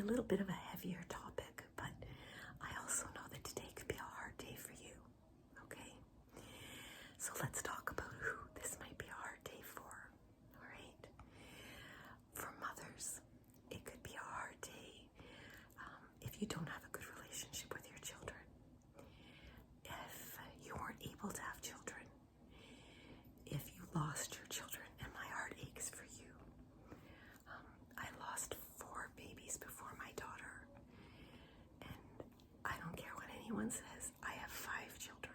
little bit of a heavier topic, but I also know that today could be a hard day for you, okay? So let's talk about who this might be a hard day for, all right? For mothers, it could be a hard day if you don't have a good relationship with your children, if you weren't able to have children, if you lost your children, and my heart aches for you. I lost 4 babies before my daughter, and I don't care what anyone says, I have 5 children.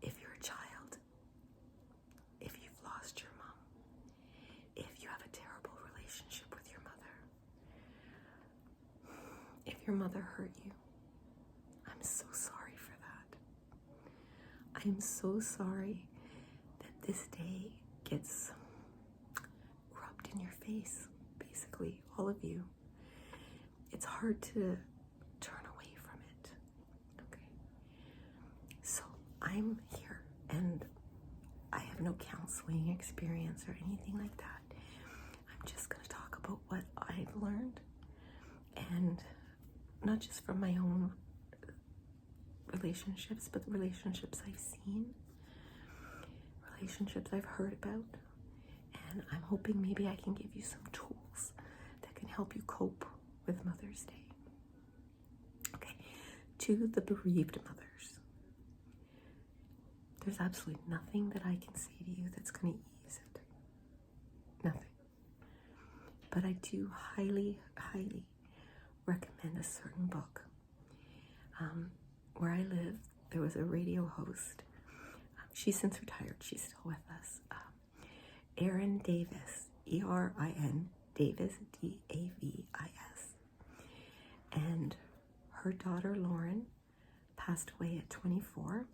If you're a child, if you've lost your mom, if you have a terrible relationship with your mother, if your mother hurt you, I'm so sorry for that. I'm so sorry that this day gets rubbed in your face, basically, all of you. It's hard to turn away from it, okay? So I'm here, and I have no counseling experience or anything like that. I'm just going to talk about what I've learned, and not just from my own relationships, but the relationships I've seen, relationships I've heard about, and I'm hoping maybe I can give you some tools that can help you cope with Mother's Day. Okay, to the bereaved mothers, there's absolutely nothing that I can say to you that's going to ease it. Nothing. But I do highly, highly recommend a certain book. Where I live, there was a radio host. She's since retired. She's still with us. Erin Davis, E-R-I-N, Davis, D-A-V-I-S. And her daughter, Lauren, passed away at 24,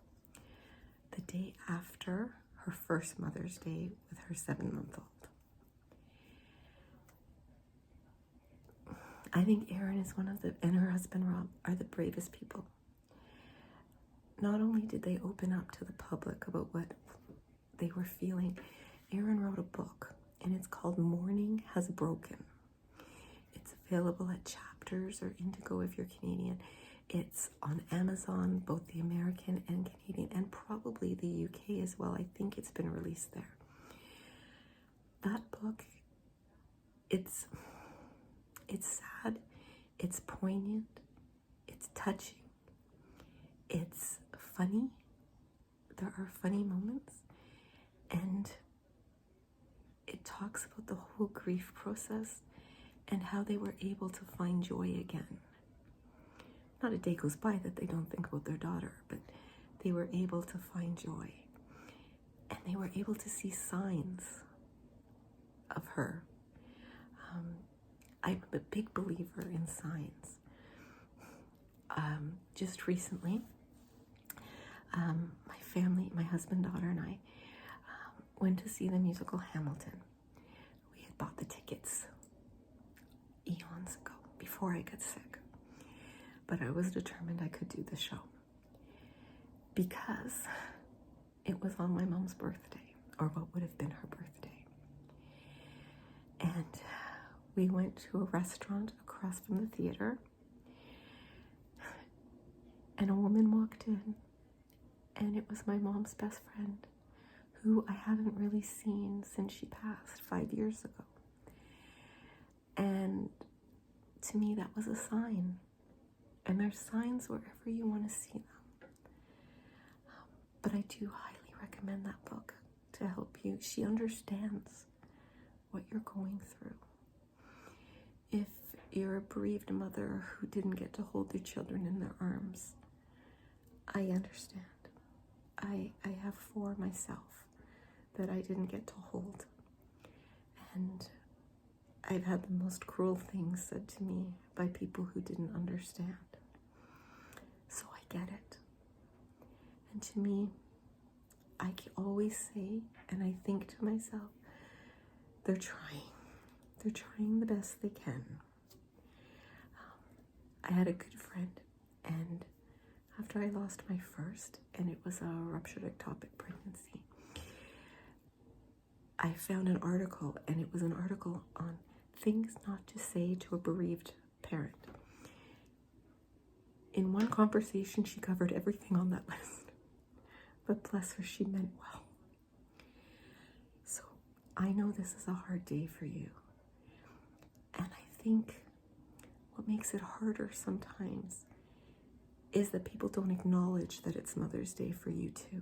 the day after her first Mother's Day with her 7-month-old. I think Erin is and her husband, Rob, are the bravest people. Not only did they open up to the public about what they were feeling, Erin wrote a book, and it's called Morning Has Broken. It's available at Chapters or Indigo if you're Canadian. It's on Amazon, both the American and Canadian, and probably the UK as well. I think it's been released there. That book, it's sad, it's poignant, it's touching, it's funny. There are funny moments, and it talks about the whole grief process and how they were able to find joy again. Not a day goes by that they don't think about their daughter, but they were able to find joy, and they were able to see signs of her. I'm a big believer in signs. Just recently, my family, my husband, daughter, and I went to see the musical Hamilton. We had bought the tickets eons ago, before I got sick. But I was determined I could do the show because it was on my mom's birthday, or what would have been her birthday. And we went to a restaurant across from the theater, and a woman walked in, and it was my mom's best friend, who I haven't really seen since she passed 5 years ago. And to me, that was a sign. And there's signs wherever you want to see them. But I do highly recommend that book to help you. She understands what you're going through. If you're a bereaved mother who didn't get to hold their children in their arms, I understand. I have 4 myself that I didn't get to hold. And I've had the most cruel things said to me by people who didn't understand. So I get it. And to me, I can always say, and I think to myself, they're trying. They're trying the best they can. I had a good friend, and after I lost my first, and it was a ruptured ectopic pregnancy, I found an article, and it was an article on things not to say to a bereaved parent. In one conversation, she covered everything on that list. But bless her, she meant well. So I know this is a hard day for you. And I think what makes it harder sometimes is that people don't acknowledge that it's Mother's Day for you too.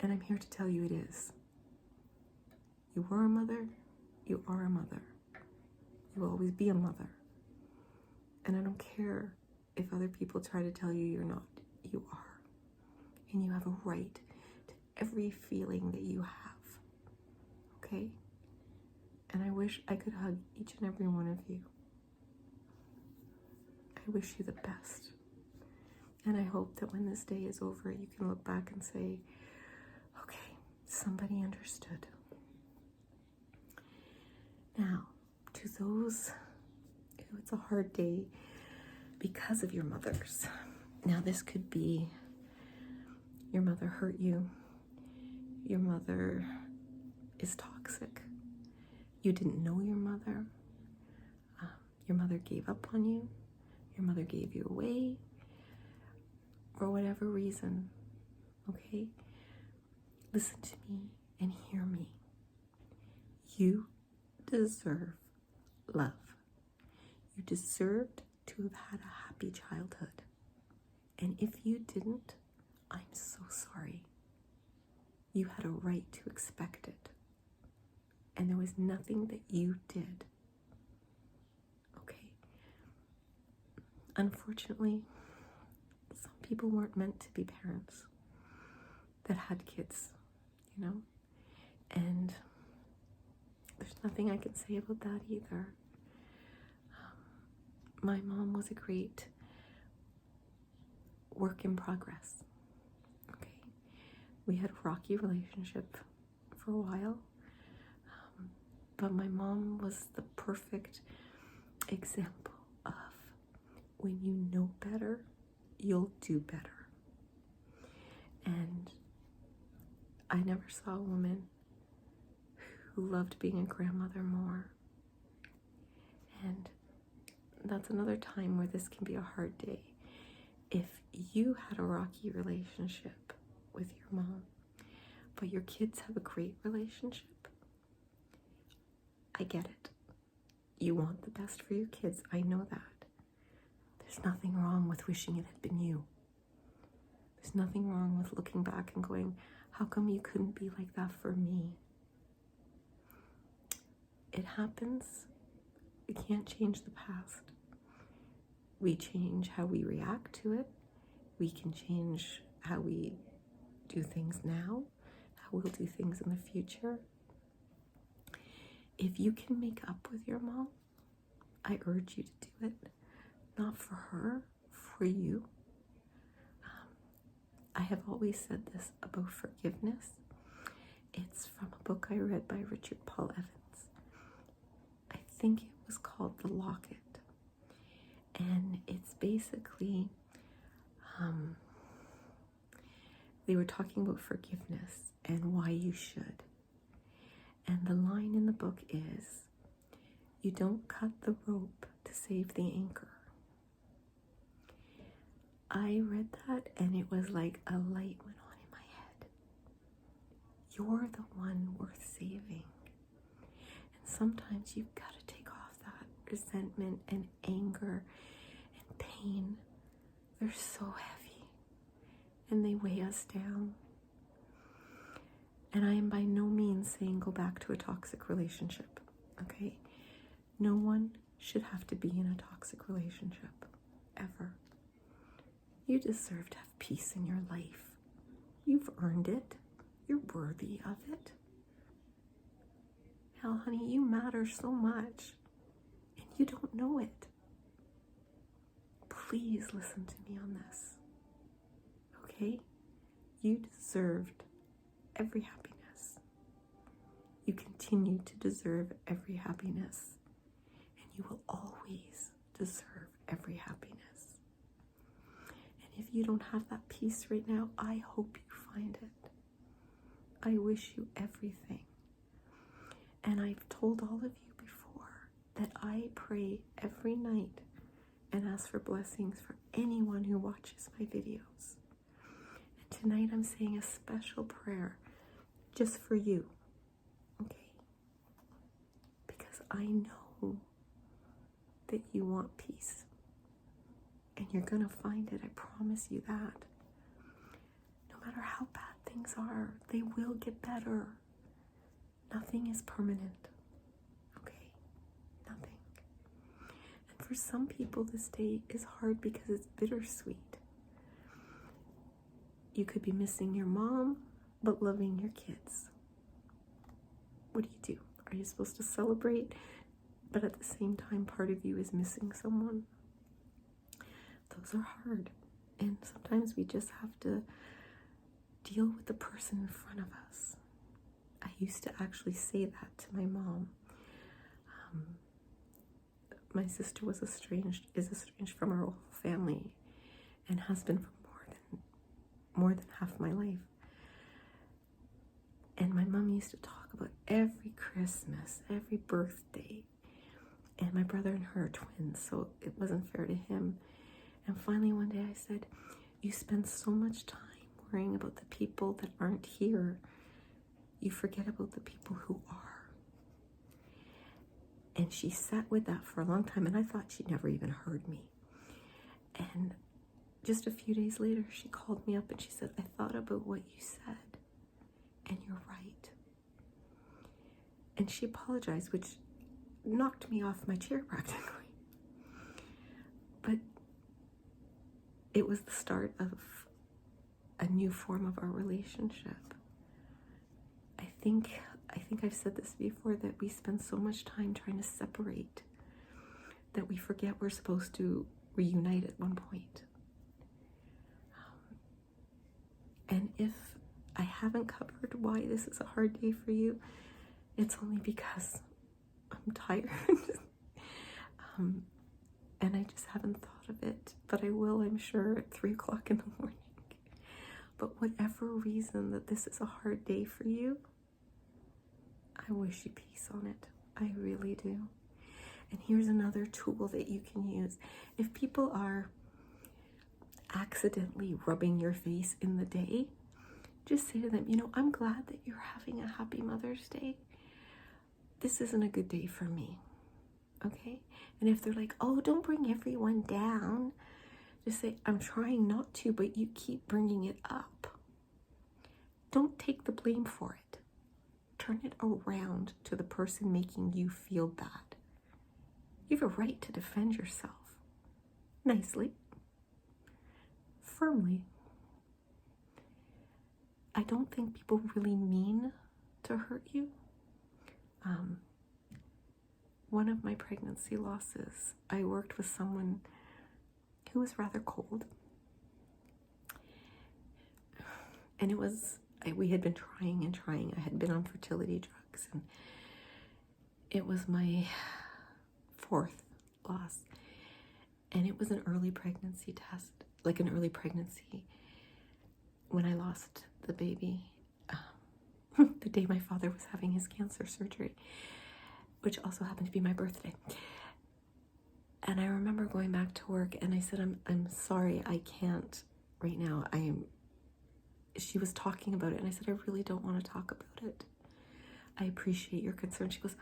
And I'm here to tell you it is. You were a mother, you are a mother. You will always be a mother. And I don't care if other people try to tell you you're not. You are. And you have a right to every feeling that you have. Okay? And I wish I could hug each and every one of you. I wish you the best. And I hope that when this day is over, you can look back and say, okay, somebody understood. Now, to those who it's a hard day because of your mothers. Now, this could be your mother hurt you. Your mother is toxic. You didn't know your mother. Your mother gave up on you. Your mother gave you away. For whatever reason, okay? Listen to me and hear me. You deserve love. You deserved to have had a happy childhood. And if you didn't, I'm so sorry. You had a right to expect it. And there was nothing that you did. Okay? Unfortunately, some people weren't meant to be parents that had kids, you know? And there's nothing I can say about that either. My mom was a great work in progress. Okay, we had a rocky relationship for a while, but my mom was the perfect example of when you know better, you'll do better. And I never saw a woman who loved being a grandmother more. And that's another time where this can be a hard day. If you had a rocky relationship with your mom, but your kids have a great relationship, I get it. You want the best for your kids. I know that. There's nothing wrong with wishing it had been you. There's nothing wrong with looking back and going, how come you couldn't be like that for me? It happens. We can't change the past. We change how we react to it. We can change how we do things now, how we'll do things in the future. If you can make up with your mom, I urge you to do it. Not for her, for you. I have always said this about forgiveness. It's from a book I read by Richard Paul Evans. I think it was called The Locket. And it's basically, they were talking about forgiveness and why you should. And the line in the book is, you don't cut the rope to save the anchor. I read that and it was like a light went on in my head. You're the one worth saving. And sometimes you've got to take off that resentment and anger and pain. They're so heavy and they weigh us down. And I am by no means saying go back to a toxic relationship, okay? No one should have to be in a toxic relationship, ever. You deserve to have peace in your life. You've earned it. You're worthy of it. Hell, honey, you matter so much, and you don't know it. Please listen to me on this, okay? You deserved every happiness. You continue to deserve every happiness, and you will always deserve every happiness. And if you don't have that peace right now, I hope you find it. I wish you everything. And I've told all of you before, that I pray every night and ask for blessings for anyone who watches my videos. And tonight I'm saying a special prayer just for you, okay? Because I know that you want peace. And you're gonna find it, I promise you that. No matter how bad things are, they will get better. Nothing is permanent, okay? Nothing. And for some people, this day is hard because it's bittersweet. You could be missing your mom, but loving your kids. What do? Are you supposed to celebrate, but at the same time, part of you is missing someone? Those are hard. And sometimes we just have to deal with the person in front of us. I used to actually say that to my mom. My sister is estranged from our whole family and has been for more than half my life. And my mom used to talk about every Christmas, every birthday. And my brother and her are twins, so it wasn't fair to him. And finally one day I said, you spend so much time worrying about the people that aren't here, you forget about the people who are. And she sat with that for a long time, and I thought she never even heard me. And just a few days later, she called me up and she said, I thought about what you said, and you're right. And she apologized, which knocked me off my chair practically. But it was the start of a new form of our relationship. I think I've said this before, that we spend so much time trying to separate that we forget we're supposed to reunite at one point. And if I haven't covered why this is a hard day for you, it's only because I'm tired. And I just haven't thought of it, but I will, I'm sure, at 3 o'clock in the morning. But whatever reason that this is a hard day for you, I wish you peace on it. I really do. And here's another tool that you can use. If people are accidentally rubbing your face in the day, just say to them, you know, I'm glad that you're having a happy Mother's Day. This isn't a good day for me, okay? And if they're like, oh, don't bring everyone down, just say, I'm trying not to, but you keep bringing it up. Don't take the blame for it. Turn it around to the person making you feel bad. You have a right to defend yourself. Nicely. Firmly. I don't think people really mean to hurt you. One of my pregnancy losses, I worked with someone who was rather cold. And it was, we had been trying and trying. I had been on fertility drugs, and it was my 4th loss. And it was an early pregnancy test, like an early pregnancy, when I lost the baby, the day my father was having his cancer surgery, which also happened to be my birthday. And I remember going back to work, and I said, I'm sorry, I can't right now. She was talking about it, and I said, I really don't want to talk about it. I appreciate your concern. She goes,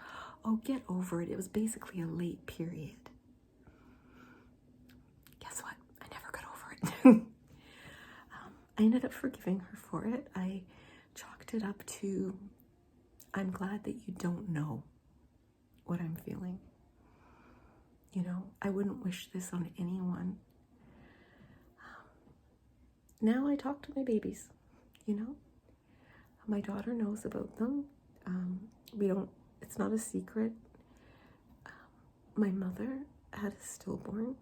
oh, get over it. It was basically a late period. Guess what? I never got over it. I ended up forgiving her for it. I chalked it up to, I'm glad that you don't know what I'm feeling. You know, I wouldn't wish this on anyone. Now I talk to my babies, you know. My daughter knows about them. It's not a secret. My mother had a stillborn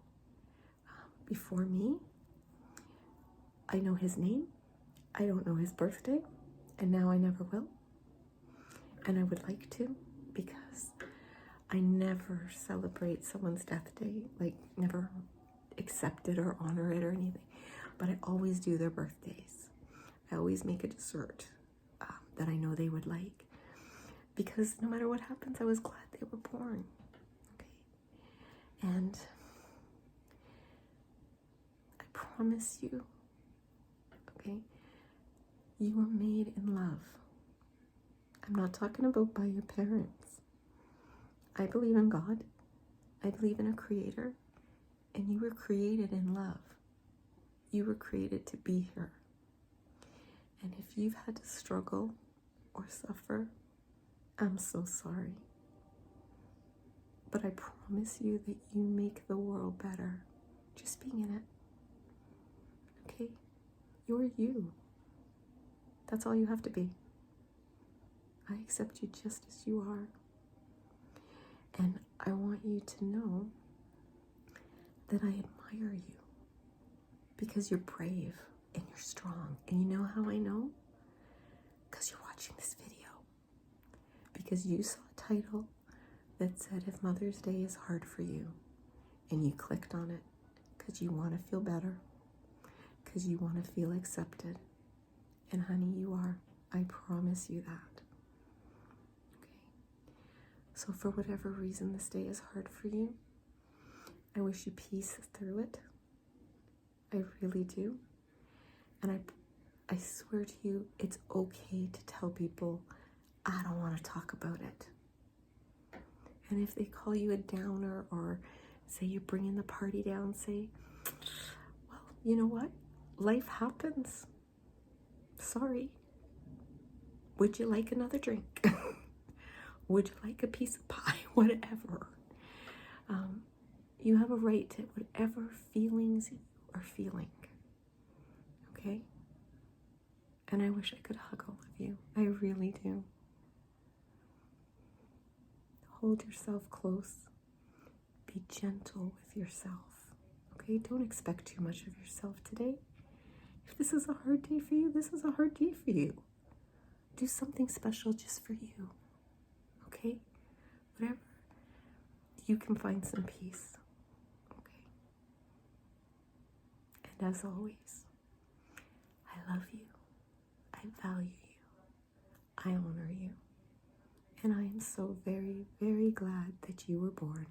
before me. I know his name. I don't know his birthday, and now I never will. And I would like to, because I never celebrate someone's death day, like never accept it or honor it or anything. But I always do their birthdays. I always make a dessert that I know they would like. Because no matter what happens, I was glad they were born. Okay. And I promise you, okay, you were made in love. I'm not talking about by your parents. I believe in God. I believe in a creator. And you were created in love. You were created to be here. And if you've had to struggle or suffer, I'm so sorry. But I promise you that you make the world better just being in it. Okay? You're you. That's all you have to be. I accept you just as you are. And I want you to know that I admire you because you're brave and you're strong. And you know how I know? Because you're watching this video. Because you saw a title that said, if Mother's Day is hard for you, and you clicked on it because you want to feel better, because you want to feel accepted. And honey, you are. I promise you that. Okay? So for whatever reason this day is hard for you, I wish you peace through it. I really do. And I swear to you, it's okay to tell people, I don't want to talk about it. And if they call you a downer or say you're bringing the party down, say, well, you know what? Life happens. Sorry. Would you like another drink? Would you like a piece of pie? Whatever. You have a right to whatever feelings you are feeling. Okay? And I wish I could hug all of you. I really do. Hold yourself close. Be gentle with yourself. Okay? Don't expect too much of yourself today. If this is a hard day for you, this is a hard day for you. Do something special just for you. Okay? Whatever. You can find some peace. Okay? And as always, I love you. I value you. I honor you. And I am so very, very glad that you were born.